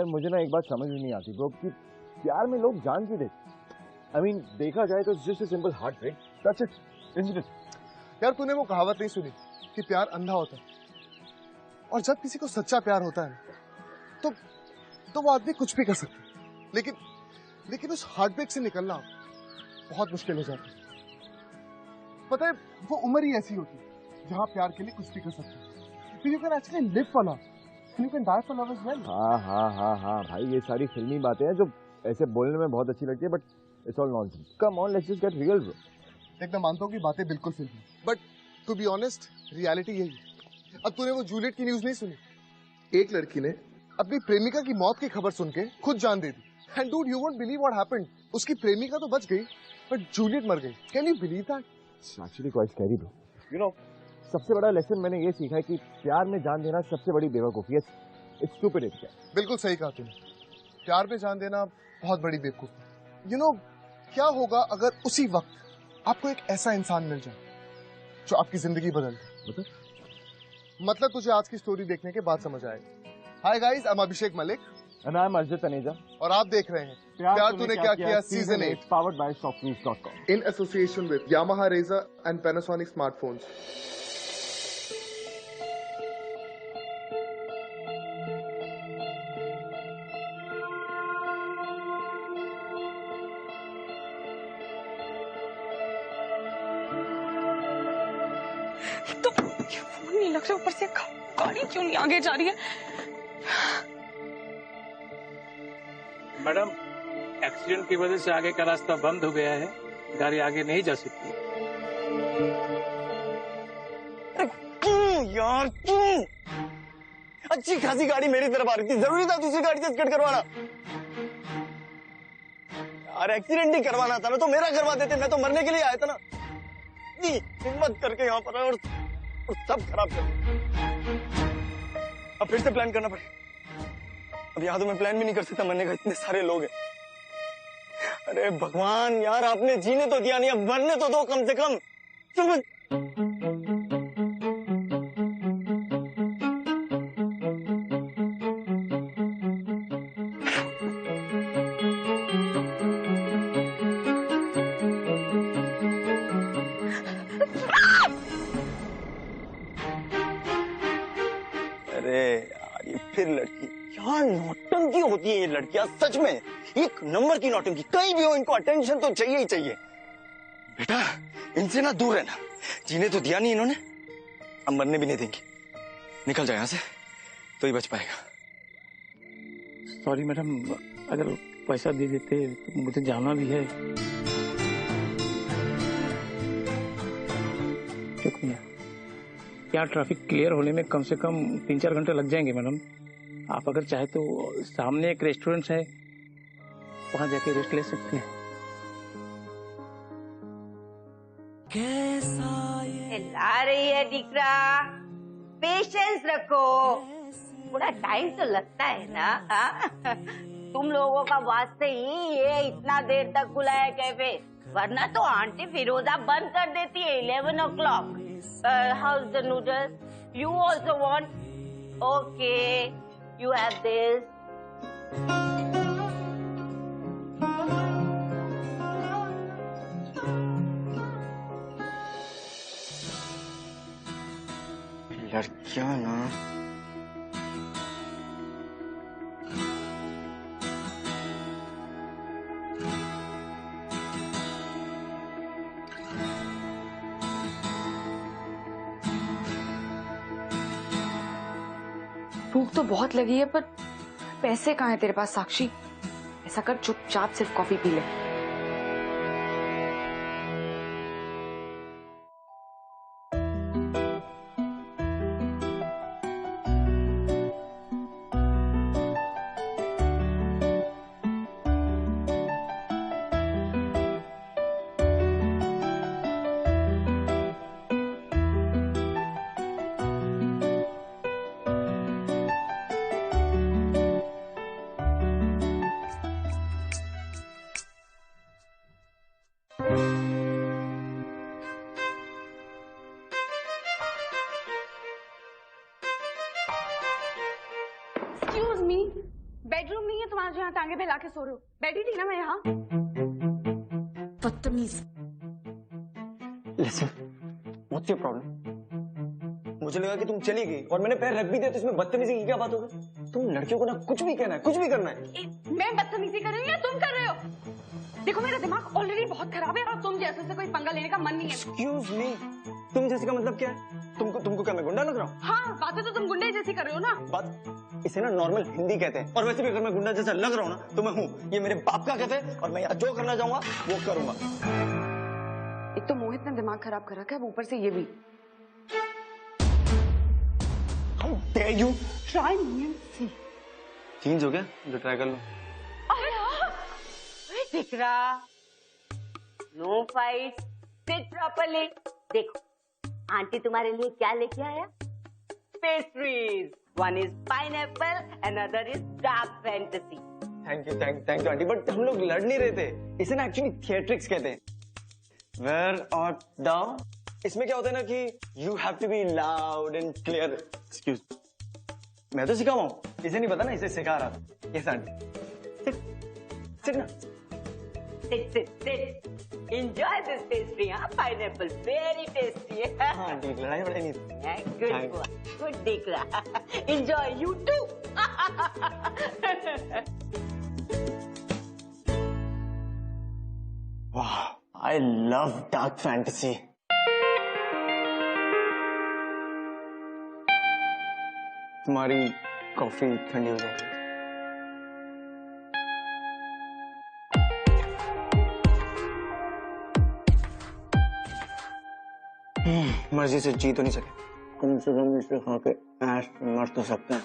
यार मुझे ना एक बात समझ में नहीं आती ब्रो कि प्यार में लोग जान क्यों देते। आई मीन देखा जाए तो just a simple heart break, that's it, isn't it? यार तूने वो कहावत नहीं सुनी कि प्यार अंधा होता है, और जब किसी को सच्चा प्यार होता है तो वो आदमी कुछ भी कर सकता है, लेकिन उस हार्ट ब्रेक से निकलना बहुत मुश्किल हो जाता है। पता है वो उम्र ही ऐसी होती है जहाँ प्यार के लिए कुछ भी कर सकते हैं। You can actually live for love, you can die for love as well. हाँ भाई, ये सारी फिल्मी बातें हैं जो ऐसे बोलने में बहुत अच्छी लगती है, but it's all nonsense. Come on, let's just get real bro. एकदम मानता हूँ कि बातें बिल्कुल फिल्मी, but to be honest reality यही है। अब तूने वो जूलियट की न्यूज नहीं सुनी? एक लड़की ने अपनी प्रेमिका की मौत की खबर सुन के खुद जान दे दी। And dude, you won't believe what happened. उसकी प्रेमिका तो बच गई, बट जूलियट मर गई। Can you believe that? It's actually quite scary bro. You know, सबसे बड़ा लेसन मैंने ये सीखा है कि प्यार में जान देना सबसे बड़ी बेवकूफी है। It's stupid. बिल्कुल सही कहा तूने, प्यार में जान देना बहुत बड़ी बेवकूफी। यू नो, क्या होगा अगर उसी वक्त आपको एक ऐसा इंसान मिल जाए जो आपकी जिंदगी बदल दे? मतलब तुझे आज की स्टोरी देखने के बाद समझ आएगा। Hi guys, I am Abhishek Malik and I am Arjun Taneja, और आप देख रहे हैं प्यार तूने क्या किया season 8, powered by shopnews.com in association with Yamaha Razr and Panasonic smartphones. तो फोन नहीं लग रहा, ऊपर से गाड़ी क्यों नहीं आगे जा रही है? मैडम, एक्सीडेंट की वजह से आगे का रास्ता बंद हो गया है, गाड़ी आगे नहीं जा सकती। यार क्यों? अच्छी खासी गाड़ी मेरी तरफ आ रही थी, जरूरी था दूसरी गाड़ी से स्कट करवाना? यार एक्सीडेंट नहीं करवाना था ना तो मेरा करवा देते, मैं तो मरने के लिए आया था ना। हिम्मत करके यहाँ पर और सब खराब कर दिया। अब फिर से प्लान करना पड़ेगा। अब यहाँ तो मैं प्लान भी नहीं कर सकता मरने का, इतने सारे लोग हैं। अरे भगवान यार, आपने जीने तो दिया नहीं, अब मरने तो दो कम से कम। अरे यार ये फिर लड़की, यार नौटंकी होती है ये लड़कियां, सच में एक नंबर की नौटंकी। कहीं भी हो इनको अटेंशन तो चाहिए ही चाहिए। बेटा इनसे ना दूर रहना, जीने तो दिया नहीं इन्होंने, अब मरने भी नहीं देंगे। निकल जाए यहाँ से तो ही बच पाएगा। सॉरी मैडम, अगर पैसा दे देते तो मुझे जाना भी है। शुक्रिया। यहाँ ट्रैफिक क्लियर होने में कम से कम 3-4 घंटे लग जाएंगे मैडम। आप अगर चाहे तो सामने एक रेस्टोरेंट है, वहां जाके रेस्ट ले सकते हैं। ला रही है दिकरा, पेशेंस रखो, थोड़ा टाइम तो लगता है ना। तुम लोगों का वास्ते ही ये इतना देर तक खुला है कैफे, वरना तो आंटी फिरोजा बंद कर देती है 11 o'clock। House the noodles? You also want? Okay, you have this. लड़कियां ना भूख तो बहुत लगी है, पर पैसे कहाँ है तेरे पास साक्षी? ऐसा कर, चुपचाप सिर्फ कॉफी पी ले। आगे फैला के सो रहे हो? बैठी थी ना मैं यहाँ। बदतमीज। Listen, what's your problem? मुझे लगा कि तुम चली गई और मैंने पैर रख भी दिया तो इसमें बदतमीजी की क्या बात हो गई? तुम लड़कियों को ना कुछ भी कहना है, कुछ भी करना है। मैं बदतमीजी कर रही हूँ या तुम कर रहे हो? देखो मेरा दिमाग ऑलरेडी बहुत खराब है और तुम जैसे से कोई पंगा लेने का मन नहीं है। Excuse me, तुम जैसे का मतलब क्या है? तुमको क्या मैं गुंडा लग रहा हूँ? हाँ, बातें तो तुम गुंडे जैसी कर रहे हो ना। बात इसे ना नॉर्मल हिंदी कहते हैं और वैसे भी अगर मैं गुंडा जैसा लग रहा हूँ ना तो मैं हूँ। ये मेरे बाप का कहते हैं और मैं यहाँ जो करना चाहूंगा वो करूंगा। एक तो मोहित ने दिमाग खराब कर रखा है, ऊपर से ये भी। How dare you? Try me and see. Change हो गया? जो ट्राई कर लो। दिख रहा, नो फाइट, सिट प्रॉपर्ली। देखो आंटी तुम्हारे लिए क्या लेके आया? Pastries. One is pineapple, another is dark fantasy. Thank you aunty, but हम लोग लड़ नहीं रहे थे। इसे ना एक्चुअली थिएट्रिक्स कहते हैं। वेयर और डाउन, इसमें क्या होता है ना कि you have to be loud and clear. Excuse, मैं तो सिखा रहा हूँ, इसे नहीं पता ना, इसे सिखा रहा था। यस आंटी, सिट ना। Sit. Enjoy this pastry, huh? Pineapple, very tasty. हाँ आंटी, लड़ाई वड़ाई नहीं थी। Good boy, good Dikra. Enjoy, you too. Wow, I love dark fantasy. तुम्हारी कॉफी ठंडी हो जाएगी। मर्जी से जी तो नहीं सके, कम से कम इसे खा के ऐश मर तो सकते हैं।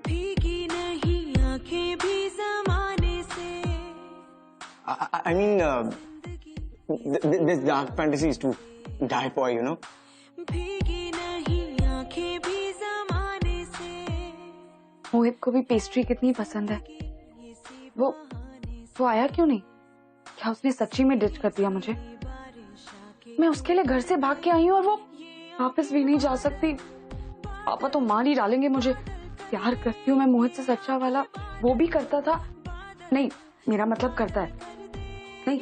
भीगी नहीं आंखें भी ज़माने से। I mean, this dark fantasy is to die for, you know. भीगी नहीं आंखें भी ज़माने से। मोहित को भी पेस्ट्री कितनी पसंद है। वो आया क्यों नहीं? क्या उसने सच्ची में डिच कर दिया मुझे? मैं उसके लिए घर से भाग के आई हूँ और वो वापस भी नहीं जा सकती। पापा तो मार ही डालेंगे मुझे। प्यार करती हूँ मैं मोहित से सच्चा वाला, वो भी करता था। नहीं, मेरा मतलब करता है। नहीं,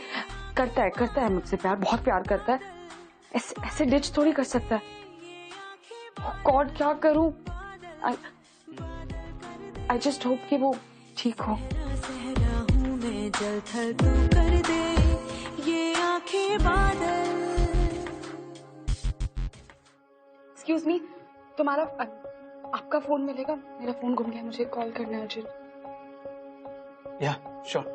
करता है मुझसे प्यार, बहुत प्यार करता है। ऐसे डिच थोड़ी कर सकता है। गॉड, क्या करूं? आई जस्ट होप कि वो ठीक हो। सहरा हूँ मैं, जल थल तू कर दे ये आंखें बादल। एक्सक्यूज मी, तुम्हारा आपका फोन मिलेगा? मेरा फोन गुम गया, मुझे कॉल करना है अर्जेंट। या श्योर।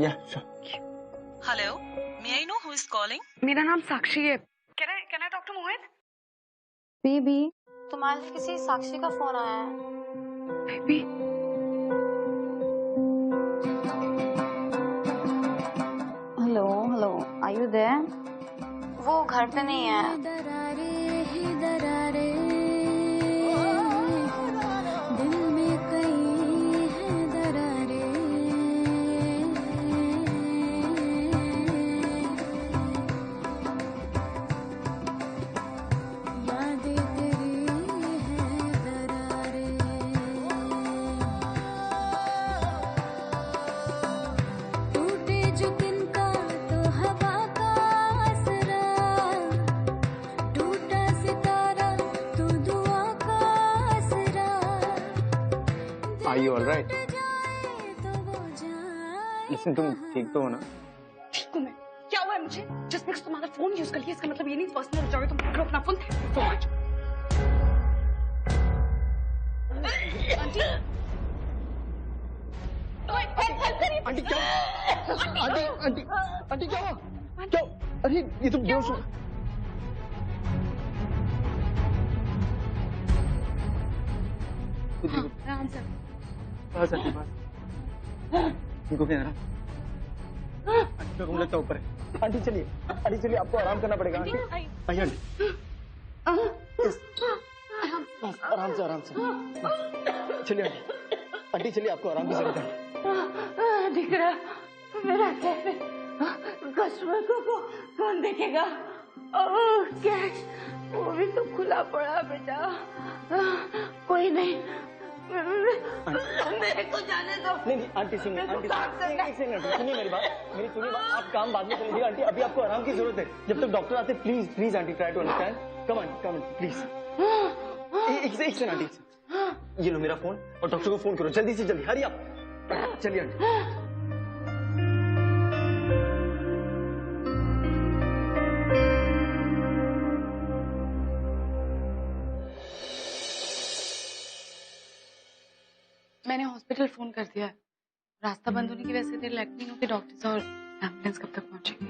या sure. Hello, may I know who is calling? मेरा नाम साक्षी है। Can I talk to Mohit? Baby, तुम्हारे किसी साक्षी का फोन आया है। Baby, hello, are you there? वो घर पे नहीं है। दिल में कई है दरारे। यादें तेरी है दरारे। टूटे जो तिनका तो हवा का असरा। टूटा सितारा तो दुआ का असरा। Are you all right? तो वो जाए। Listen, तुम ठीक तो हो ना? ठीक हूँ मैं। क्या हुआ है मुझे? जस्ट बिकॉज़ तुम्हारा फोन यूज कर लिया इसका मतलब ये नहीं पर्सनल हो जाओगे। तुम पकड़ो अपना फोन। आंटी, आंटी क्या? आंटी क्या? क्या? अरे ये तो बेहोश हो। आराम से। बस आंटी बस। इनको क्या है? आंटी का रूम लगता है ऊपर है। आंटी चलिए आपको आराम करना पड़ेगा। आंटी आइए आंटी। बस आराम से चलिए आंटी। आंटी चलिए, आपको आराम की जरूरत है। दिख रहा मेरा कैफे, कस्टमर को कौन देखेगा? कैश वो भी तो खुला पड़ा बेटा। कोई नहीं, मेरे को जाने दो। नहीं आंटी सुनिए, आंटी सुनिए मेरी बात, सुनिए बात। आप काम बाद में कर लीजिए आंटी, अभी आपको आराम की जरूरत है। जब तक डॉक्टर आते, please please aunty try to understand. Come please. एक सेकंड आंटी, ये लो मेरा फोन और डॉक्टर को फोन करो जल्दी से जल्दी। हरी आप, चलिए आंटी। मैंने हॉस्पिटल फोन कर दिया है। रास्ता बंद होने की वजह से देर लग नहीं होगी। डॉक्टर्स और एम्बुलेंस कब तक पहुंचेगी?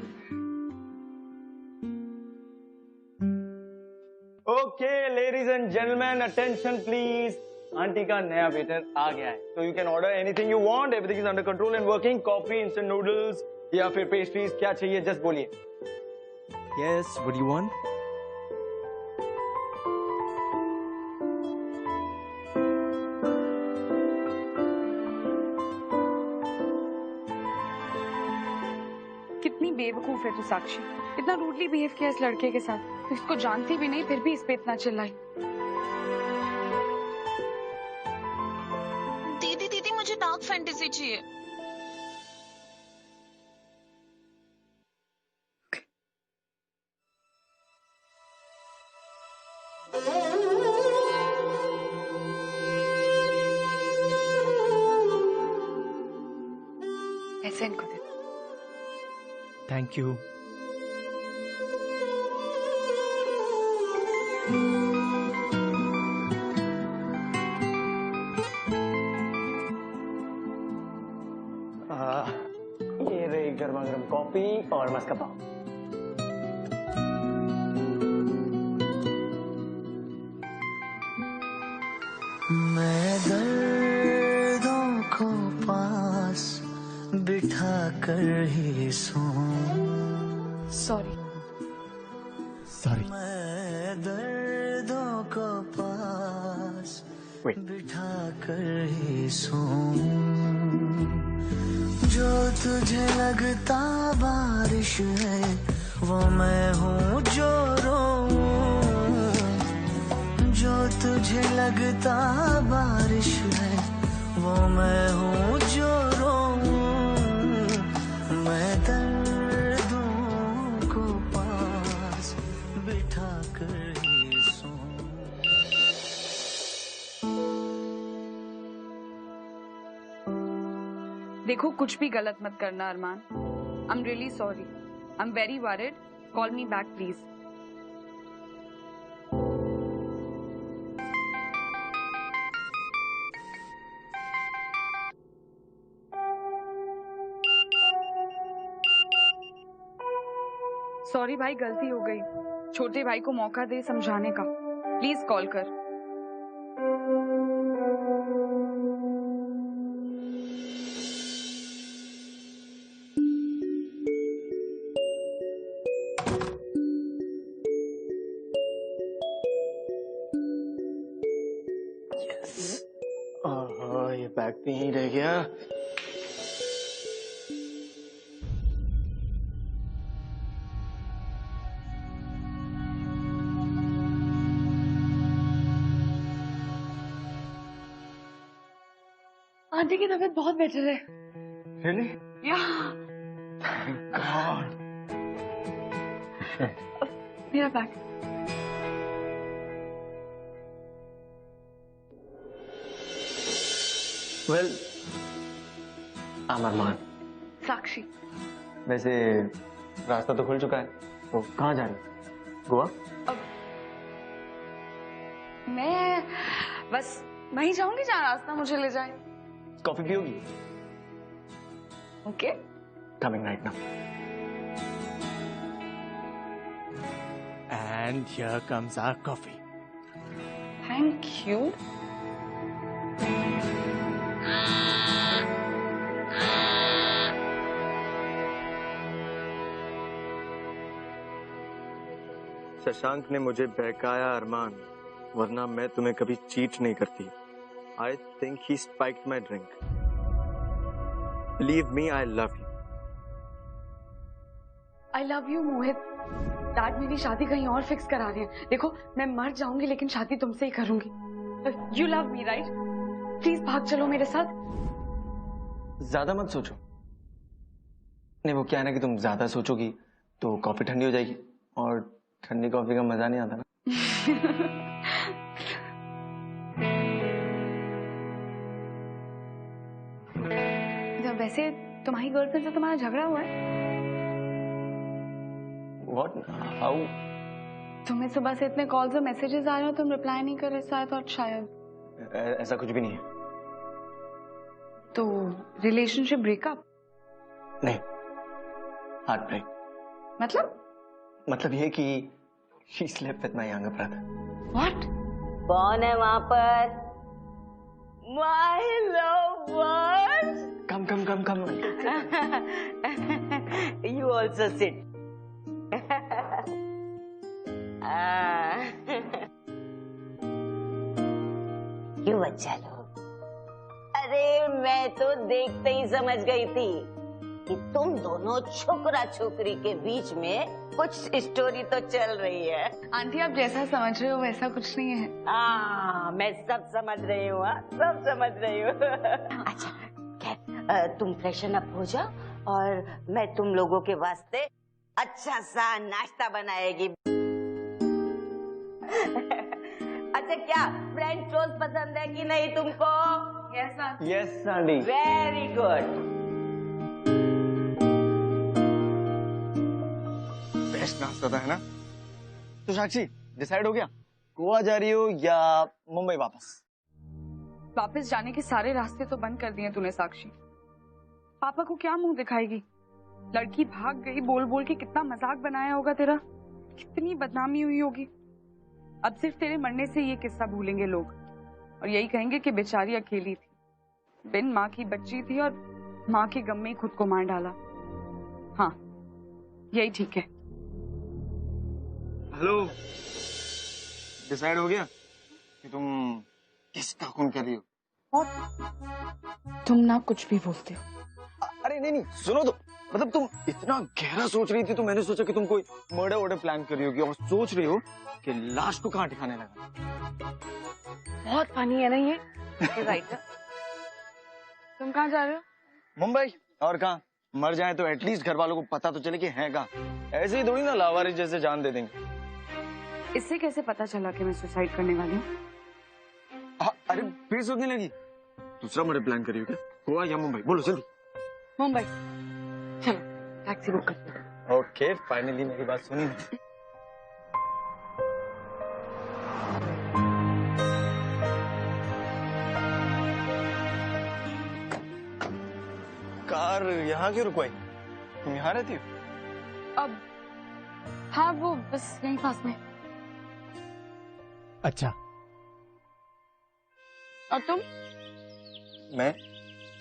Okay ladies and gentleman, attention please. Aunty का नया वेटर आ गया है, तो you can order anything you want. Everything is under control and working. Coffee, instant noodles या फिर पेस्ट्रीज, क्या चाहिए जस्ट बोलिए। Yes, what do you want? कितनी बेवकूफ है तू साक्षी, इतना रूडली बिहेव किया इस लड़के के साथ। तू इसको जानती भी नहीं फिर भी इस पे इतना चिल्लाई। दीदी मुझे डार्क फैंटेसी चाहिए। ऐसे इनको दे। Thank you. ये रही गर्मा गर्म कॉफी और मस्का पाव। मैं दर्दों को पास बिठा कर ही सॉरी। मैं दर्दों को पास बिठा कर ही जो तुझे लगता बारिश है वो मैं हूँ जो रोऊं। जो तुझे लगता बारिश है वो मैं हूँ जो रोऊं। मैं दर्दों को पास बिठा कर ही सोऊं। देखो कुछ भी गलत मत करना Arman. I am really sorry. I am very worried. Call me back please. Sorry भाई, गलती हो गई। छोटे भाई को मौका दे समझाने का। प्लीज कॉल कर। ये बैग भी यहीं रह गया। आंटी की तबीयत बहुत बेटर है। Really? या Thank God. मेरा बैग। Well, I'm अरमान। साक्षी। वैसे रास्ता तो खुल चुका है, तो कहाँ जा रही है? गोवा? मैं बस वहीं जाऊंगी जहाँ रास्ता मुझे ले जाए। कॉफी पियोगी? Okay. Coming right now. And here comes our coffee. Thank you. Shashank ने मुझे बहकाया अरमान, वरना मैं तुम्हें कभी चीट नहीं करती। I think he spiked my drink. Believe me, I love you. I love you Mohit. Dad मेरी शादी कहीं और फिक्स करा रहे हैं। देखो मैं मर जाऊंगी लेकिन शादी तुमसे ही करूंगी। You love me right? Please भाग चलो मेरे साथ। ज्यादा मत सोचो। नहीं, वो क्या है ना कि तुम ज्यादा सोचोगी तो कॉफी ठंडी हो जाएगी और ठंडी कॉफी का मजा नहीं आता ना। तो वैसे तुम्हारी गर्लफ्रेंड से तुम्हारा झगड़ा हुआ है? What? How? तुम्हें सुबह से इतने कॉल्स और मैसेजेस आ रहे हो, तुम रिप्लाई नहीं कर रहे शायद। ऐसा कुछ भी नहीं है। तो रिलेशनशिप ब्रेकअप? नहीं, हार्ट ब्रेक। मतलब ये कि she slept with my younger brother. What? कौन है वहां पर? My lovers. Come. You also sit. क्यों बच्चा लोग? अरे मैं तो देखते ही समझ गई थी कि तुम दोनों छोकरा छोकरी के बीच में कुछ स्टोरी तो चल रही है। आंटी आप जैसा समझ रहे हो वैसा कुछ नहीं है। मैं सब समझ रही हूँ, सब समझ रही हूँ। अच्छा खैर, तुम फ्रेशन अप हो जाओ और मैं तुम लोगों के वास्ते अच्छा सा नाश्ता बनाएगी। अच्छा क्या फ्रेंच टोस्ट पसंद है कि नहीं तुमको? Yes, aunty. Very good. Best नाश्ता था, है ना? तो साक्षी डिसाइड हो गया, गोवा जा रही हो या मुंबई वापस? वापस जाने के सारे रास्ते तो बंद कर दिए तूने साक्षी। पापा को क्या मुंह दिखाएगी? लड़की भाग गई बोल बोल के कितना मजाक बनाया होगा तेरा, कितनी बदनामी हुई होगी। अब सिर्फ तेरे मरने से ये किस्सा भूलेंगे लोग और यही कहेंगे कि बेचारी अकेली थी, बिन माँ की बच्ची थी और माँ के गम में ही खुद को मार डाला। हाँ यही ठीक है। हेलो, डिसाइड हो गया कि तुम किसका खून कर रही हो? तुम ना कुछ भी बोलते हो। अरे नहीं, सुनो तो। मतलब तुम इतना गहरा सोच रही थी तो मैंने सोचा कि तुम कोई मर्डर प्लान कर रही होगी और सोच रही हो कि लाश को कहाँ ठिकाने लगा। बहुत फनी है ना ये राइट। तुम कहाँ जा रहे हो? मुंबई। और कहाँ? मर जाए तो एटलीस्ट घर वालों को पता तो चले कि हैं कहाँ। ऐसे ही थोड़ी ना लावारिस जैसे जान दे देंगे। इससे कैसे पता चला कि मैं सुसाइड करने वाली हूँ? अरे फिर सोचने लगी? दूसरा मर्डर प्लान करी हो क्या? गोवा या मुंबई? बोलो जल्दी। मुंबई। चलो टैक्सी बुक कर। ओके, फाइनली मेरी बात सुनी। कार यहाँ क्यों रुकवाई? तुम यहाँ रहती हो? अब हाँ वो बस यहीं पास में। अच्छा, और तुम?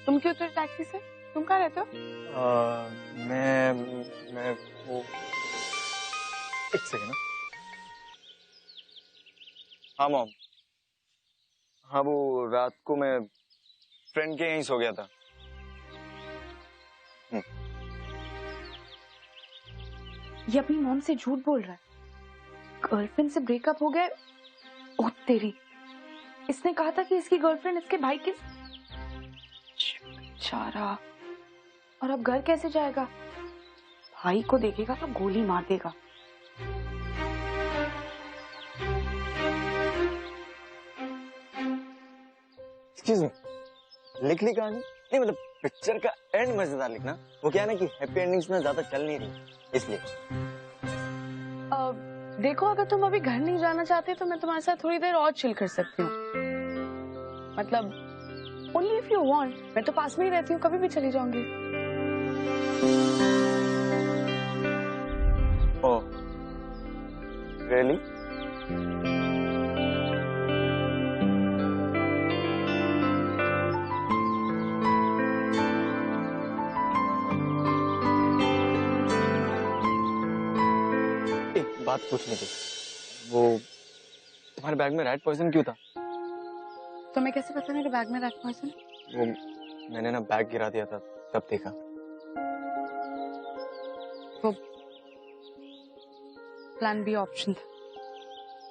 तुम क्यों उतरे टैक्सी से? तुम कहाँ रहते हो? मैं वो एक सेकंड। हाँ मॉम, हाँ वो रात को मैं फ्रेंड के यहीं सो गया था। ये अपनी मॉम से झूठ बोल रहा है। गर्लफ्रेंड से ब्रेकअप हो गया? ओह तेरी, इसने कहा था कि इसकी गर्लफ्रेंड इसके भाई की। बेचारा, और अब घर कैसे जाएगा? भाई को देखेगा तो गोली मार देगा। एक्सक्यूज मी, लिख ली कहानी? नहीं मतलब पिक्चर का एंड मजेदार लिखना। वो क्या है ना कि हैप्पी एंडिंग्स में ज्यादा चल नहीं रही, इसलिए। देखो अगर तुम अभी घर नहीं जाना चाहते तो मैं तुम्हारे साथ थोड़ी देर और चिल कर सकती हूँ। मतलब ओनली इफ यू वांट। मैं तो पास में ही रहती हूँ, कभी भी चली जाऊंगी। Oh really? बात पूछनी थी, वो तुम्हारे बैग में रेड पॉइजन क्यों था? तुम्हें कैसे पता मेरे बैग में रैट पॉइजन? वो मैंने ना बैग गिरा दिया था, तब देखा। वो प्लान बी ऑप्शन था।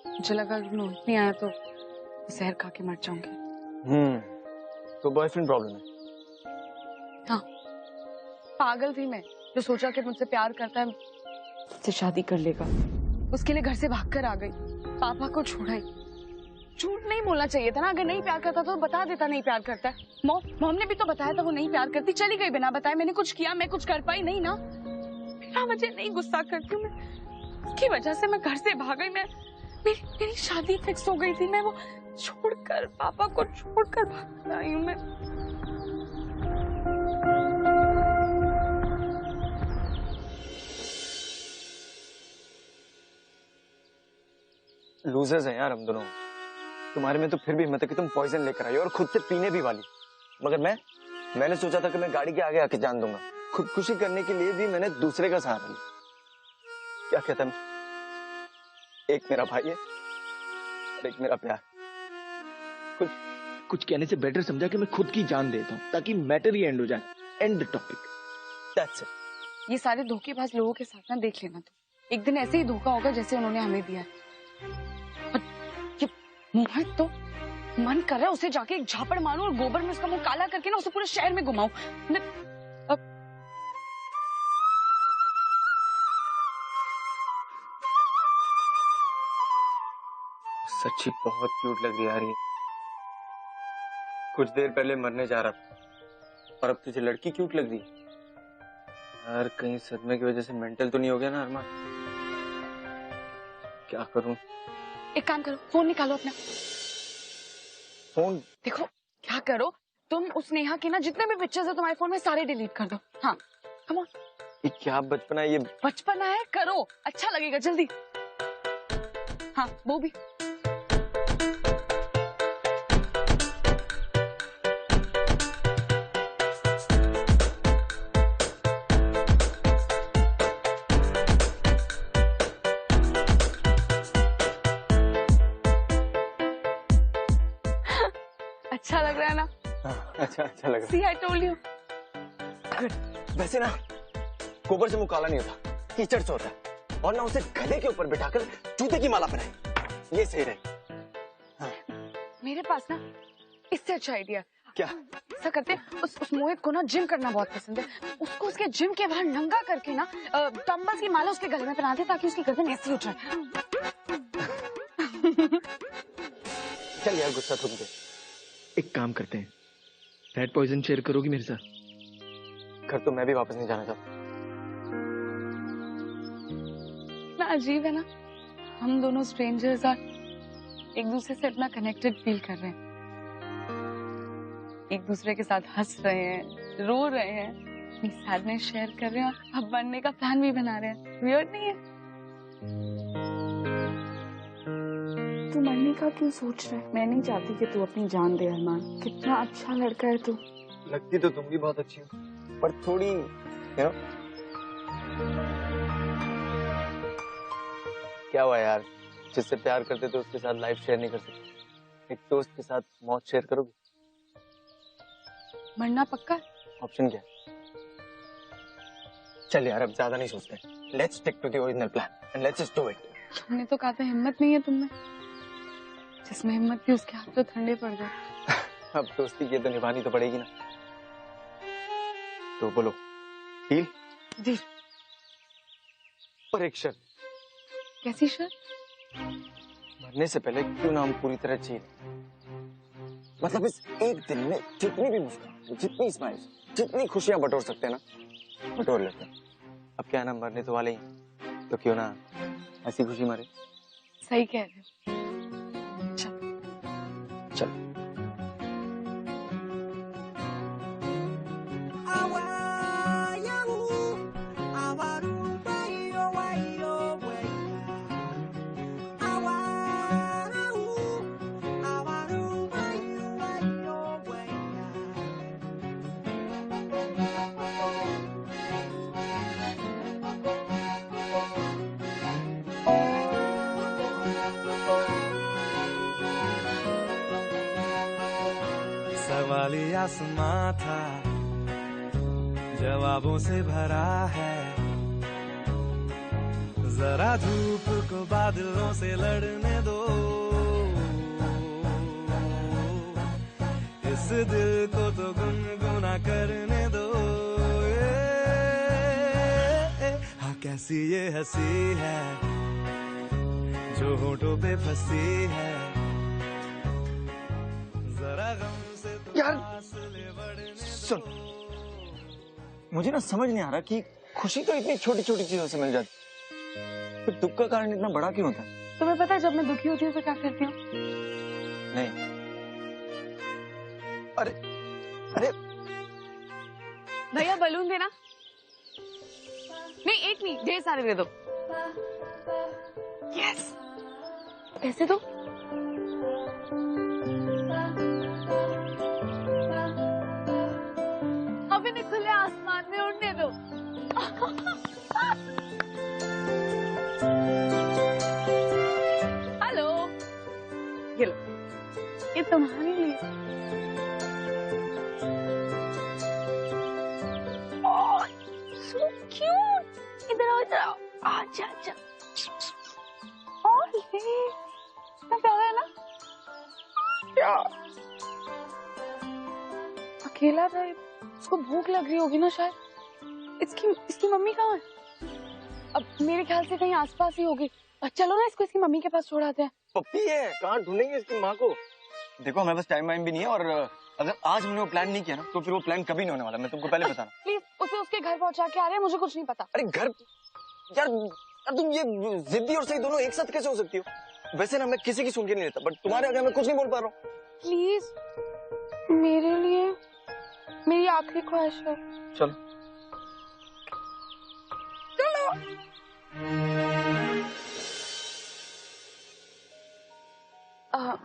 मुझे लगा अगर नोट नहीं आया तो जहर खा के मर जाऊंगी। तो बॉयफ्रेंड प्रॉब्लम है? हाँ, पागल थी मैं जो सोचा कि मुझसे प्यार करता है मुझसे शादी कर लेगा। उसके लिए घर से भागकर आ गई, पापा को छोड़ा। झूठ नहीं बोलना चाहिए था ना। अगर नहीं प्यार करता तो बता देता नहीं प्यार करता है। मॉम ने भी तो बताया था वो नहीं प्यार करती, चली गई बिना बताए। मैंने कुछ किया, मैं कुछ कर पाई नहीं ना। बिना वजह नहीं गुस्सा करती हूँ मैं। उसकी वजह से मैं घर से भाग गई। मेरी शादी फिक्स हो गई थी। मैं वो छोड़कर, पापा को छोड़कर भाग आई हूँ मैं। लूजर्स हैं यार हम दोनों। तुम्हारे में तो फिर भी हिम्मत है कि तुम पॉइजन लेकर आई और खुद से पीने भी वाली। मगर मैंने सोचा था कि मैं गाड़ी के आगे आके जान दूंगा। खुदकुशी करने के लिए भी मैंने दूसरे का सहारा लिया। क्या कहता मैं? एक मेरा भाई है और एक मेरा प्यार। कुछ कहने से बेटर समझा कि मैं खुद की जान देता हूँ ताकि मैटर ही एंड हो जाए। And the topic. That's it. ये सारे धोखेबाज लोगों के साथ ना देख लेना, तो एक दिन ऐसे ही धोखा होगा जैसे उन्होंने हमें दिया है। और ये मोहित तो मन कर रहा है उसे जाके एक झापड़ मारूं और गोबर में उसका मुंह काला करके ना उसे पूरे शहर में घुमाऊं। सच्ची बहुत क्यूट लग रही है यार ये। कुछ देर पहले मरने जा रहा था और अब तुझे लड़की क्यूट लग रही है। यार कहीं सदमे की वजह से मेंटल तो नहीं हो गया ना अरमान? क्या करूं? एक काम करो, फोन निकालो अपना। फोन? देखो क्या करो, तुम उस नेहा की ना जितने भी पिक्चर्स है तुम्हारे फोन में सारे डिलीट कर दो। हाँ कम ऑन। ये क्या बचपना है ये? बचपना है, करो, अच्छा लगेगा, जल्दी। हाँ वो भी। अच्छा लग रहा है ना? अच्छा लग रहा है। See, I told you. वैसे ना गोबर से मुंह काला नहीं होता, कीचड़ से होता है। और ना उसे गधे के ऊपर बिठाकर जूते की माला पहनाई, ये सही रहे। हाँ। मेरे पास ना इससे अच्छा आइडिया। क्या? ऐसा करते हैं, उस मोहित को ना जिम करना बहुत पसंद है। उसको उसके जिम के बाहर नंगा करके ना डंबल्स की माला उसके गले में पहना दे ताकि उसकी गर्दन ऐसी हो जाए। चल यार गुस्सा थूक दे। एक काम करते हैं, रेड पॉइजन शेयर करोगी मेरे साथ? घर तो मैं भी वापस नहीं जाना चाहता। ना अजीब है ना, हम दोनों स्ट्रेंजर्स और एक दूसरे से इतना कनेक्टेड फील कर रहे हैं। एक दूसरे के साथ हंस रहे हैं, रो रहे हैं, अपनी सैडनेस शेयर कर रहे हैं और अब बनने का प्लान भी बना रहे हैं। वियर्ड नहीं है? तू मरने का क्यों सोच रहा है? मैं नहीं चाहती कि तू अपनी जान दे अरमान। कितना अच्छा लड़का है तू। लगती तो तुम भी बहुत अच्छी हो, पर थोड़ी क्या हुआ यार? जिससे प्यार करते तो उसके साथ लाइफ शेयर नहीं कर सकते। एक दोस्त के साथ मौत शेयर करोगे? मरना पक्का? ऑप्शन क्या है? चल यार अब ज्यादा नहीं सोचते। Let's stick to the original plan and let's just do it. तुमने तो कहा था हिम्मत नहीं है तुमने। जिसमें हिम्मत थी उसके हाथ तो ठंडे पड़ गए। अब दोस्ती की तो निभानी तो पड़ेगी ना। तो बोलो, डील? डील। पर एक शर्त। कैसी शर्त? मरने से पहले क्यों ना हम पूरी तरह जी लें। मतलब इस एक दिन में जितनी भी मुस्कान, जितनी स्माइल्स, जितनी खुशियां बटोर सकते हैं ना, बटोर लेते हैं। अब क्या है ना, मरने तो वाले ही, तो क्यों ना ऐसी खुशी मरे। सही कह रहे हो। चल। खाली आसमां था जवाबों से भरा है जरा धूप को बादलों से लड़ने दो इस दिल को तो गुनगुना करने दो हाँ कैसी ये हंसी है जो होठों पे फंसी है जरा गम से तो यार, फासले बढ़ने दो। सुन, मुझे ना समझ नहीं आ रहा कि खुशी तो इतनी छोटी छोटी चीजों से मिल जाती, तो दुख का कारण इतना बड़ा क्यों होता है? तुम्हें पता है जब मैं दुखी होती हूँ तो क्या करती हूँ? नहीं, अरे अरे भैया बलून देना। नहीं, एक नहीं, ढेर सारे दे दो। यस, ऐसे दो। अब इन्हें खुले आसमान में उड़ने दो। हेलो, ये लो, ये तुम्हारे लिए। So cute. इधर आओ, इधर आओ। आजा, आजा। ओले, इतना प्यारा है ना? क्या? अकेला था, उसको भूख लग रही होगी ना शायद। इसकी मम्मी कहाँ है? अब मेरे ख्याल से कहीं आसपास ही होगी। चलो ना इसको इसकी मम्मी के पास छोड़ाते हैं। पप्पी है, कहाँ ढूंढेंगे इसकी माँ को? देखो हमारे पास टाइम वाइम भी नहीं है, और अगर आज हमने वो प्लान नहीं किया ना तो फिर वो प्लान कभी नहीं होने वाला। मैं तुमको पहले बता रहा हूँ। प्लीज उसे उसके घर पहुंचा के आ रहे हैं, मुझे कुछ नहीं पता। अरे घर यार, तुम ये जिद्दी और सही दोनों एक साथ कैसे हो सकती हो? वैसे ना मैं किसी की सुन के नहीं लेता, बट तुम्हारे आगे मैं कुछ नहीं बोल पा रहा हूँ। प्लीज मेरे लिए, मेरी आखिरी ख्वाहिश है। चलो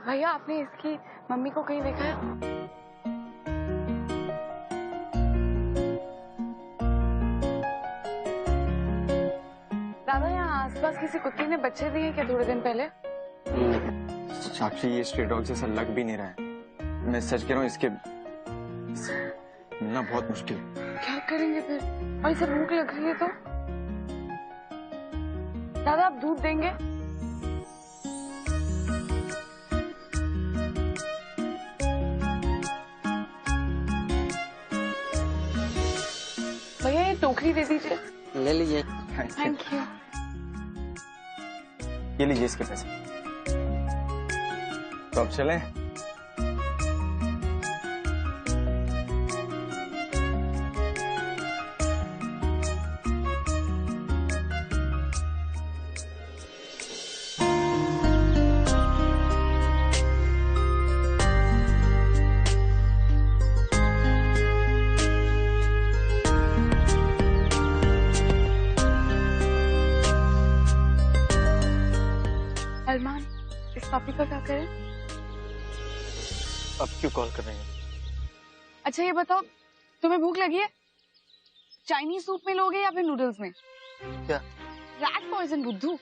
भैया आपने इसकी मम्मी को कहीं देखा है? दादा यहाँ आसपास किसी कुत्ते ने बच्चे दिए क्या थोड़े दिन पहले? साक्षी, ये स्ट्रे डॉग जैसा लग भी नहीं रहा है। मैं सच कह रहा हूँ, इसके मिलना बहुत मुश्किल है। क्या करेंगे फिर? और इसे भूख लग रही है तो? दादा आप दूध देंगे? भैया ये टोकरी दे दीजिए। ले लीजिए। Thank you. ये लीजिए इसके पैसे। तो अब चलें? अरमान, इस पापी का क्या करें? अब क्यों कॉल कर रहे हैं? अच्छा ये बताओ, तुम्हें भूख लगी है? चाइनीज सूप में लोगे या फिर नूडल्स में? क्या? रैट पॉइजन बुद्धू।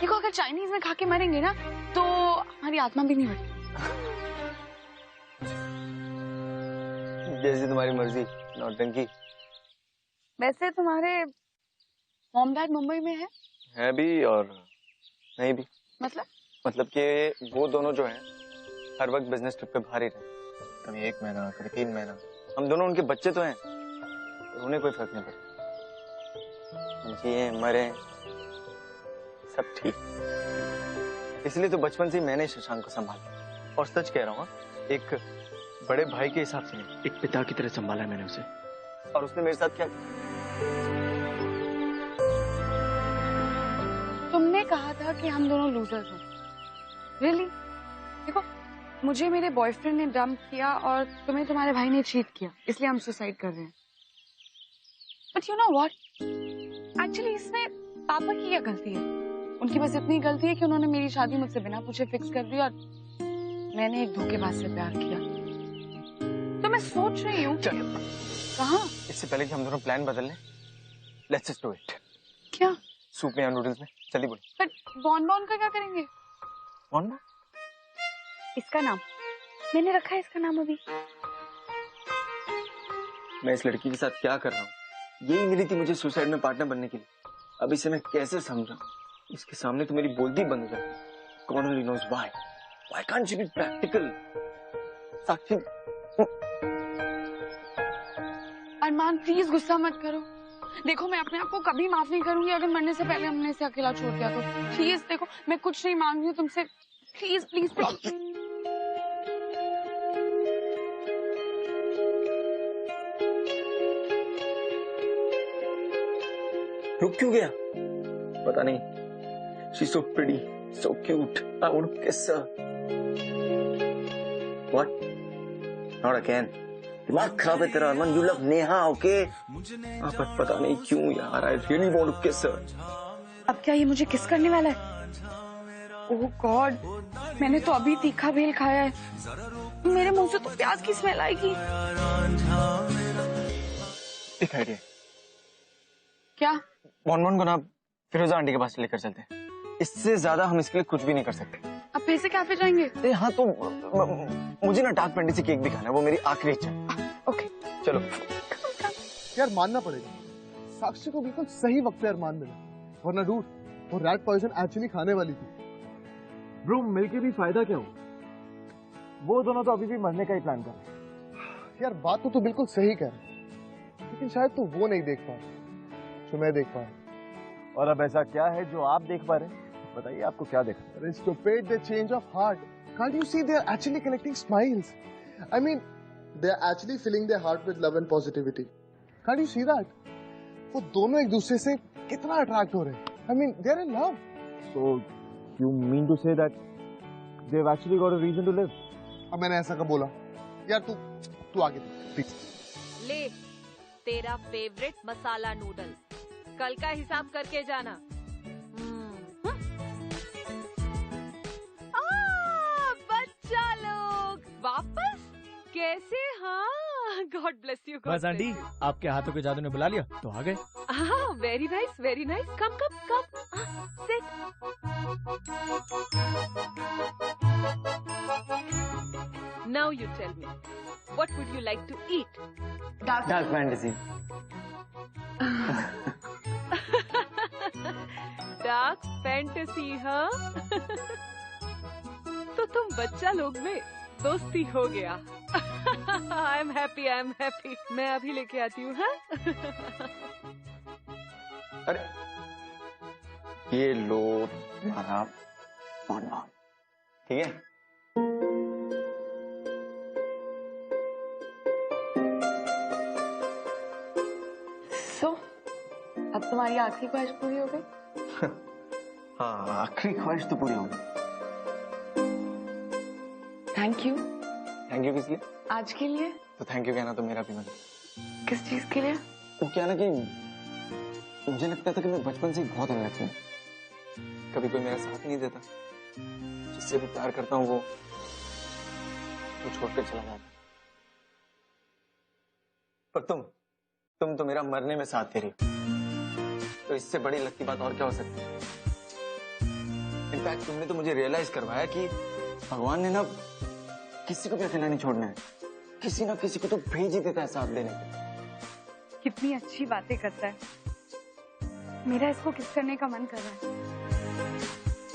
देखो अगर चाइनीज में खा के मरेंगे ना तो हमारी आत्मा भी नहीं मरेगी। जैसी तुम्हारी मर्जी, नौटंकी। वैसे तुम्हारे मॉम डैड मुंबई में है भी और नहीं भी। मतलब कि वो दोनों जो हैं हर वक्त बिजनेस ट्रिप पे बाहर ही रहते, कभी 1 महीना कभी 3 महीना। हम दोनों, उनके बच्चे तो हैं, तो उन्हें कोई फर्क नहीं पड़ता। जिए मरे सब ठीक। इसलिए तो बचपन से ही मैंने शशांक को संभाला, और सच कह रहा हूँ, एक बड़े भाई के हिसाब से नहीं, एक पिता की तरह संभाला है मैंने उसे। और उसने मेरे साथ क्या? तुमने कहा था कि हम दोनों लूजर्स हैं। रियली? देखो मुझे मेरे बॉयफ्रेंड ने डंप किया और तुम्हें तुम्हारे भाई ने चीट किया, इसलिए हम सुसाइड कर रहे हैं। But you know what, actually इसमें पापा की क्या गलती है? उनकी बस इतनी गलती है कि उन्होंने मेरी शादी मुझसे बिना पूछे फिक्स कर दी और मैंने एक धोखेबाज से प्यार किया। तो मैं सोच रही हूँ कहाँ? इससे पहले कि हम दोनों प्लान बदल लें, लेट्स जस्ट डू इट। क्या? सूप में या नूडल्स में? चलिए बोलिए। बट बॉन बॉन का क्या करेंगे? कौन? इसका नाम मैंने रखा है इसका नाम अभी। मैं इस लड़की के साथ क्या कर रहा हूँ? यही मिली थी मुझे सुसाइड में पार्टनर बनने के लिए। अब इसे मैं कैसे समझाऊं? इसके सामने तो मेरी बोलती बंद हो जाती। God only knows why. Why can't she be practical? Sakshi, Armaan please गुस्सा मत करो। देखो मैं अपने आप को कभी माफ नहीं करूंगी अगर मरने से पहले हमने इसे अकेला छोड़ दिया तो। प्लीज देखो मैं कुछ नहीं मांग रही हूँ तुमसे। Please please please. रुक क्यों गया? पता नहीं। She's so pretty, so cute. I want to kiss her. What? Not again. दिमाग खराब है तेरा अरमान। You love Neha, okay? पर पता नहीं क्यों यार। I really want to kiss her. अब क्या ये मुझे किस करने वाला है? ओह गॉड, मैंने तो अभी तीखा भेल खाया है। मेरे मुंह से तो प्याज की स्मेल आएगी। एक आइडिया। क्या? बॉन को ना फिरोजा आंटी के पास लेकर चलते हैं। इससे ज्यादा हम इसके लिए कुछ भी नहीं कर सकते। अब फिर से कैफे जाएंगे? हाँ तो मुझे ना डार्क फैंटेसी केक भी खाना है। वो मेरी आखिरी इच्छा है। ओके चलो। यार मानना पड़ेगा, साक्षी को बिल्कुल सही वक्त पे अरमान मिला, वरना डूड वो रैट पॉइजन एक्चुअली खाने वाली थी। ब्रो मिलके भी फायदा क्या हो? वो दोनों तो अभी भी मरने का ही प्लान कर रहे हैं। यार बात तो तू बिल्कुल सही कह रहा है, लेकिन शायद तू वो नहीं देख पा रहा जो मैं देख पा रहा हूँ। और अब ऐसा क्या है जो आप देख पा रहे हैं? बताइए आपको क्या देखा? They stupid, they change of heart. Can't you see they are actually collecting smiles? I mean, they are actually filling their heart with love and positivity. Can't you see that? वो दोनों एक दूसरे से कितना अट्रैक्ट हो रहे हैं। I mean, they are in love. So you mean to say that they've actually got a reason to live? अब मैंने ऐसा कब बोला? यार तू आगे प्लीज। ले तेरा फेवरेट मसाला नूडल्स, कल का हिसाब करके जाना। बच्चा लोग वापस कैसे? हाँ गॉड ब्लेस यू। बस आंटी आपके हाथों के जादू ने बुला लिया तो आ गए। हाँ very nice very nice. Come come come sit. Now you tell me what would you like to eat? Dark Fantasy. Dark Fantasy हाँ। तो तुम बच्चा लोग में दोस्ती हो गया। I am happy I am happy. मैं अभी लेके आती हूँ। हाँ अरे ये लो तुम्हारा बॉन, ठीक है? So, अब तुम्हारी आखिरी ख्वाहिश पूरी हो गई? हाँ आखिरी ख्वाहिश तो पूरी होगी। Thank you. थैंक यू किस लिए? आज के लिए। तो थैंक यू कहना तो मेरा भी मन। किस चीज के लिए? वो क्या ना कि मुझे लगता था कि मैं बचपन से ही बहुत अनलकी हूँ। कभी कोई मेरा साथ नहीं देता। जिससे भी प्यार करता हूँ वो छोड़कर चला जाता। पर तुम तो मेरा मरने में साथ दे रही हो। तो इससे बड़ी लक की बात और क्या हो सकती है? इनफैक्ट तुमने तो मुझे रियलाइज करवाया कि भगवान ने ना किसी को भी अकेला नहीं छोड़ना है। किसी ना किसी को तो भेज ही देता है साथ देने को। कितनी अच्छी बातें करता है। मेरा इसको किस करने का मन कर रहा है।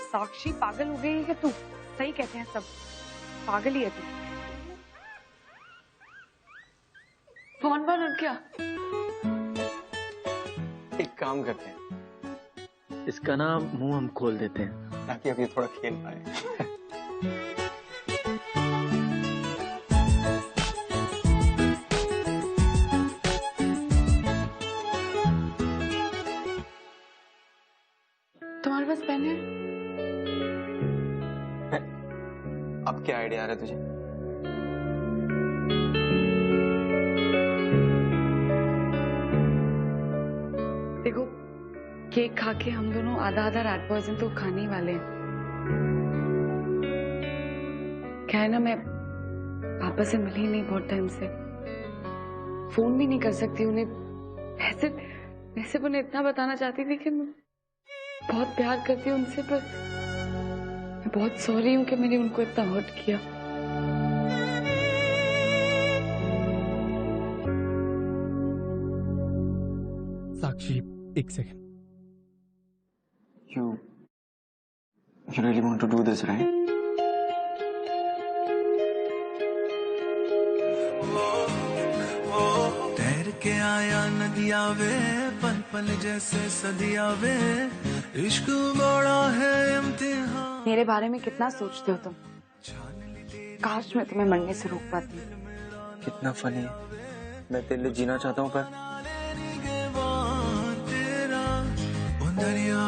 साक्षी पागल हो गई है कि तू? सही कहते हैं सब, पागल ही है तू। फोन पर उठ गया। एक काम करते हैं, इसका ना मुंह हम खोल देते हैं ताकि अब ये थोड़ा खेल पाए। तुम्हारे पास पेन है? अब क्या आइडिया आ रहा है तुझे? देखो केक खा के हम दोनों आधा आधा रैट पॉइजन तो खाने ही वाले हैं। क्या है ना, मैं पापा से मिली नहीं बहुत टाइम से, फोन भी नहीं कर सकती उन्हें। वैसे उन्हें इतना बताना चाहती थी कि मैं बहुत प्यार करती हूँ उनसे, पर मैं बहुत सॉरी हूँ कि मैंने उनको इतना हर्ट किया। साक्षी, एक second. You really want to do this, right? तैर के आया नदिया वे, पल पल जैसे सदिया वे, इश्क बड़ा है इम्तिहान। मेरे बारे में कितना सोचते हो तुम? काश मैं तुम्हें मरने से रोक पाती। कितना फनी है। मैं तेरे लिए जीना चाहता हूँ, पर दरिया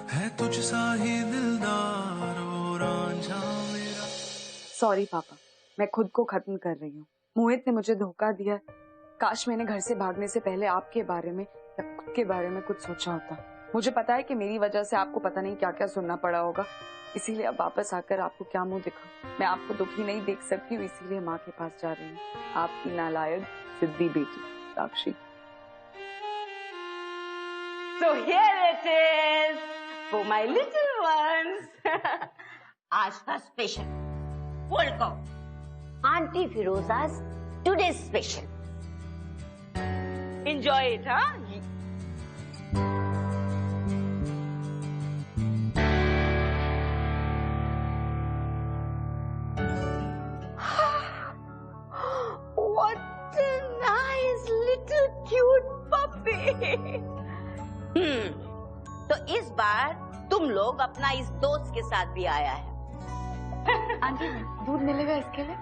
है तुझ सा ही दिलदार और रांझा मेरा। सॉरी पापा, मैं खुद को खत्म कर रही हूँ। मोहित ने मुझे धोखा दिया। काश मैंने घर से भागने से पहले आपके बारे में या खुद के बारे में कुछ सोचा होता। मुझे पता है कि मेरी वजह से आपको पता नहीं क्या क्या सुनना पड़ा होगा, इसीलिए अब वापस आकर आपको क्या मुंह दिखाऊं। मैं आपको दुखी नहीं देख सकती हूँ, इसीलिए माँ के पास जा रही हूँ। आपकी नालायक सिद्धि बेटी साक्षी। So here it is for my little ones. आज का special full cup aunty Firoza's today's special. Enjoy it, huh? What a nice little cute puppy. तो इस बार तुम लोग अपना इस दोस्त के साथ भी आया है। आंटी दूध मिलेगा इसके लिए?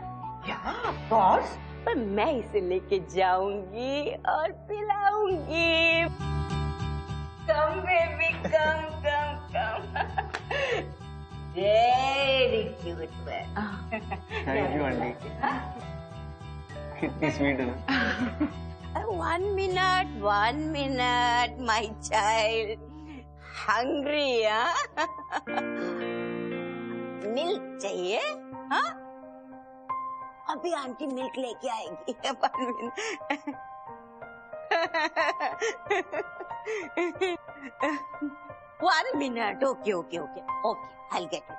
ऑफ कोर्स, पर मैं इसे लेके जाऊंगी और पिलाऊंगी। कम बेबी कम कम कम। वेरी क्यूट है। Thank you aunty. कितनी स्वीट है। One minute, my child. Hungry, huh? Milk चाहिए? हाँ? अभी आंटी मिल्क लेके आएगी। 1 minute. One minute. Okay. I'll get it.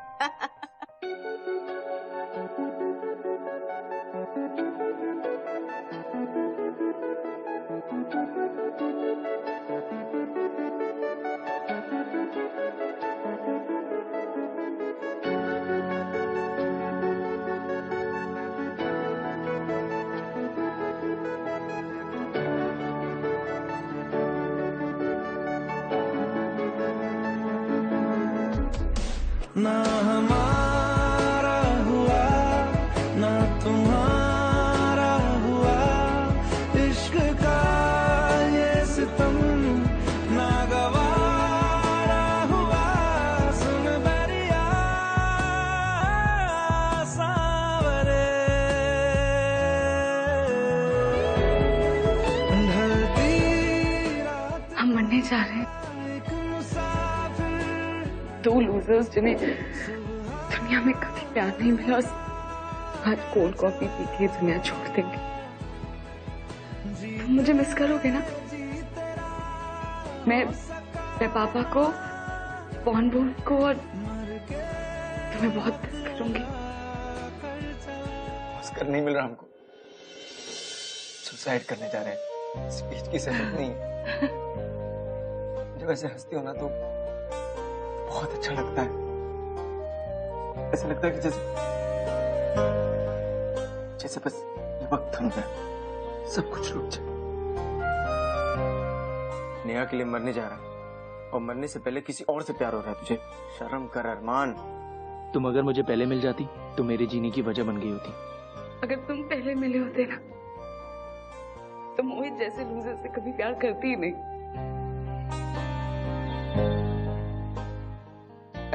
ना हमारा हुआ ना तुम्हारा हुआ, इश्क का ये सितम ना गवारा हुआ। सुन बरिया सावरे, हम मरने जा रहे हैं। 2 लूजर्स जिन्हें दुनिया में कभी प्यार नहीं मिला, आज कोल्ड कॉफी पी के दुनिया छोड़ देंगे। तुम मुझे मिस करोगे ना? मैं पापा को, बॉन को और तुम्हें बहुत मिस करूंगी। ऑस्कर नहीं मिल रहा हमको। सुसाइड करने जा रहे हैं। स्पीच की जरूरत नहीं है। जब ऐसे हंसती हो ना तो बहुत अच्छा लगता है। ऐसा लगता है कि जैसे बस ये वक्त थम जाए, सब कुछ रुक जाए। नेहा के लिए मरने जा रहा है और मरने से पहले किसी और से प्यार हो रहा है तुझे। शर्म कर अरमान। तुम अगर मुझे पहले मिल जाती तो मेरे जीने की वजह बन गई होती। अगर तुम पहले मिले होते ना तो मोहित जैसे लूजर से कभी प्यार करती ही नहीं।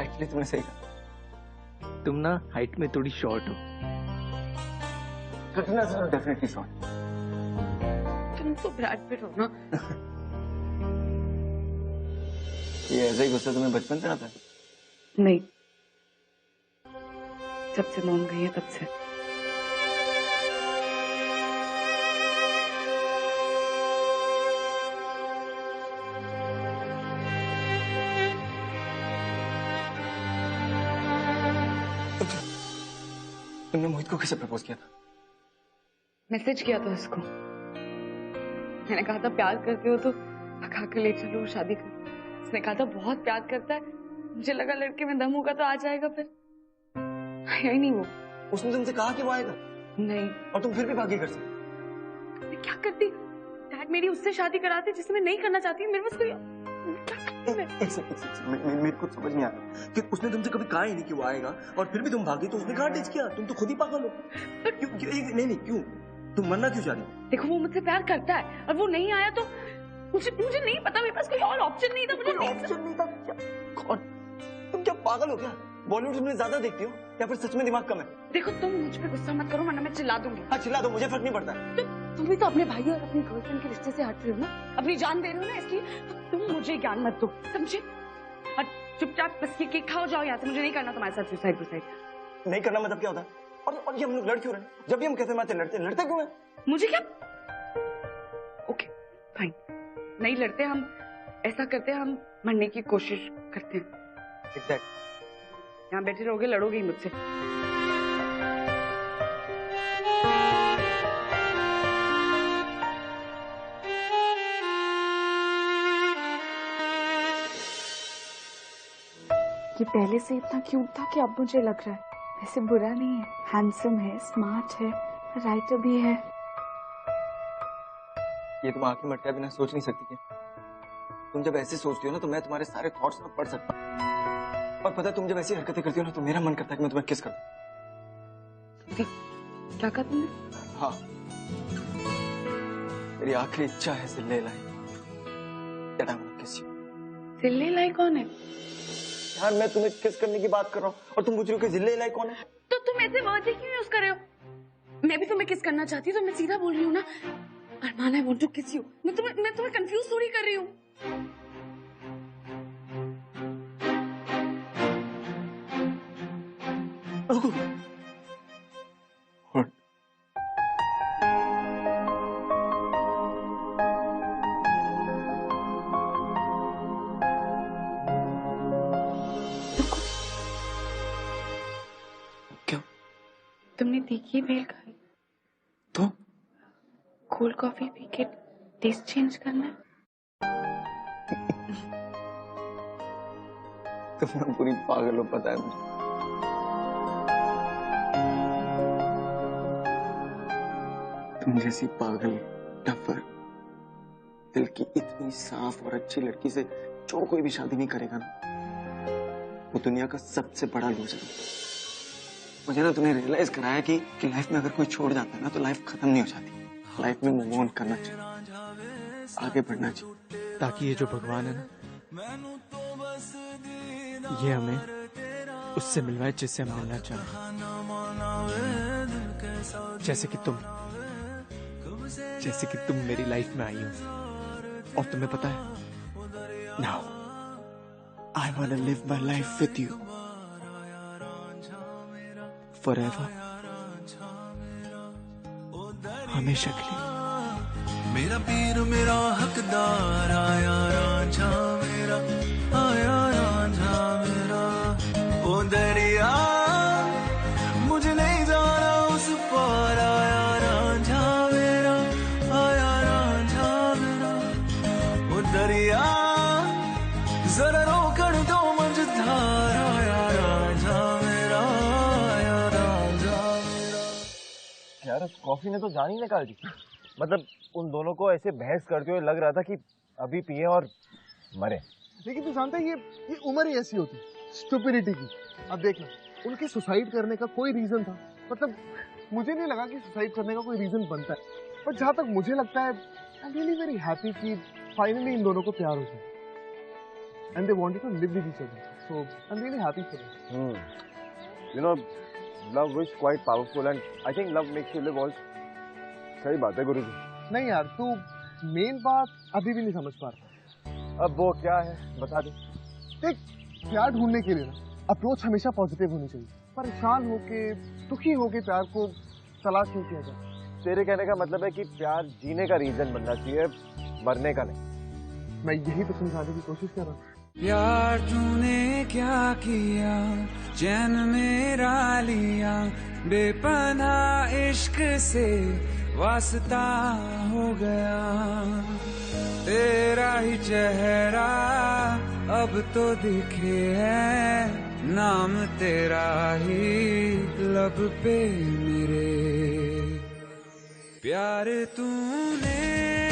एक्चुअली तुमने सही कहा। तुम ना हाइट में थोड़ी शॉर्ट हो। Definitely short. तुम तो ब्रैड पिट हो ना। ये ऐसा ही गुस्सा तुम्हें बचपन से आता है? नहीं, जब से मॉम गई है तब से। तुमने मोहित को कैसे प्रपोज किया था? मैसेज किया था उसको। मैंने कहा था प्यार करते हो तो भगा के ले चलो, शादी कर। उसने कहा था बहुत प्यार करता है। मुझे लगा लड़के में दम होगा तो आ जाएगा, फिर आया ही नहीं वो। उसने तुमसे कहा कि वो आएगा? नहीं। और तुम फिर भी भागी घर से? मैं क्या करती? डैड मेरी उससे शादी कराते जिसे मैं नहीं करना चाहती। मेरे पास कोई एक सेकंड, मेरे को समझ नहीं आ रहा कि उसने तुमसे कभी कहा ही नहीं कि वो आएगा और फिर भी तुम भागी, तो उसने कहा डिच किया? तुम तो खुद ही पागल हो। नहीं क्यों? तुम मरना क्यों चाह रही? देखो वो मुझसे प्यार करता है और वो नहीं आया तो मुझे नहीं पता, मेरे पास कोई और ऑप्शन नहीं था। मुझे ऑप्शन नहीं था? कौन? तुम क्या पागल हो क्या? बॉलीवुड तुमने ज्यादा देखती हो या फिर सच में दिमाग कम है? देखो तुम मुझ पे गुस्सा मत करो वरना मैं चिल्ला दूंगी। हाँ चिल्ला दो, मुझे फर्क नहीं पड़ता। तुम भी तो अपने भाई और अपनी गर्लफ्रेंड के रिश्ते से हट रहे हो ना, अपनी जान दे रहे हो ना, इसलिए तुम मुझे ज्ञान मत दो, समझे? और चुपचाप बस ये केक खाओ, जाओ यहाँ से। मुझे नहीं करना तुम्हारे साथ सुसाइड। नहीं करना मतलब क्या होता है? और ये हम लोग लड़ क्यों रहे? जब भी हम कैफे में आते लड़ते क्यों है? मुझे क्या? ओके फाइन, नहीं लड़ते हम। ऐसा करते हैं, हम मरने की कोशिश करते हैं। एग्जैक्ट। यहाँ बैठे रहोगे, लड़ोगे ही मुझसे। ये पहले से इतना क्यूट था कि अब मुझे लग रहा है वैसे बुरा नहीं है। हैंडसम है, स्मार्ट है, राइटर भी है। ये तुम आंखें मटका बिना सोच नहीं सकती क्या? तुम जब ऐसे सोचती हो ना तो मैं तुम्हारे सारे थॉट्स में पढ़ सकता हूँ। और पता है तुम जब ऐसी हरकतें करती हो ना तो मेरा मन करता है कि मैं तुम्हें किस कर दूं। क्या कहा तुमने? हाँ, मेरी आखिरी इच्छा है जिल्ले लाई। जिल्ले लाई कौन है? यार मैं तुम्हें किस करने की बात कर रहा हूँ और तुम पूछ रही हो कि जिल्ले लाई कौन है? तो तुम ऐसे वर्ड क्यों यूज कर रहे हो? मैं भी तुम्हें किस करना चाहती हूँ तो मैं सीधा बोल रही हूँ ना। अरमान, आई वांट टू किस यू। मैं तुम्हें कंफ्यूज थोड़ी कर रही हूँ। क्या? तुमने तीखी भेल खाई तो कोल्ड कॉफी पी के टेस्ट चेंज करना है। तुम ना पूरी पागल हो, पता है मुझे। तुम जैसी पागल, टफर, दिल की इतनी साफ और अच्छी लड़की से जो कोई भी शादी नहीं करेगा ना, वो दुनिया का सबसे बड़ा लूजर है। मुझे ना तुमने रियलाइज कराया कि लाइफ में अगर कोई छोड़ जाता है ना तो लाइफ खत्म नहीं हो जाती। लाइफ में मूव ऑन करना चाहिए, आगे बढ़ना चाहिए, ताकि ये जो भगवान है ना, ये हमें उससे मिलवाए जिससे हम मिलना चाहें। जैसे कि तुम मेरी लाइफ में आई हो। और तुम्हें पता है, now I want to live my life with you forever, हमेशा के लिए। मेरा पीर मेरा हकदार आया रांझा मेरा, आया रांझा मेरा। ओ दरिया मुझे नहीं जाना उस पार, आया रांझा मेरा, आया रांझा मेरा। ओ दरिया जरा रोकड़ दो मझधार, आया रांझा मेरा, आया रांझा मेरा। यार उस कॉफी ने तो जान ही निकाल दी। मतलब उन दोनों को ऐसे बहस करते हुए लग रहा था कि अभी पिए और मरे। लेकिन तू जानता है ये उम्र ही ऐसी होती, स्टुपिडिटी की। अब देख लो, उनके सुसाइड करने का कोई रीजन था? मतलब मुझे नहीं लगा कि सुसाइड करने का कोई रीजन बनता है, पर जहां तक मुझे लगता है, I am really very happy कि फाइनली इन दोनों को प्यार हो गया and they wanted to live with each other, so I am really happy for them. You know, love is quite powerful and I think love makes you live also. सही बात है गुरुजी। नहीं यार, तू मेन बात अभी भी नहीं समझ पा रहा। अब वो क्या है बता दे। देख, प्यार ढूंढने के लिए ना अप्रोच हमेशा पॉजिटिव होनी चाहिए। परेशान होके, दुखी होके प्यार को तलाश नहीं किया जाए। तेरे कहने का मतलब है कि प्यार जीने का रीजन बनना चाहिए, मरने का नहीं। मैं यही तो समझाने की कोशिश कर रहा हूँ। प्यार तूने क्या किया, चैन मेरा लिया, बेपनाह इश्क से वास्ता हो गया तेरा ही चेहरा अब तो दिखे है नाम तेरा ही लब पे मेरे प्यार तूने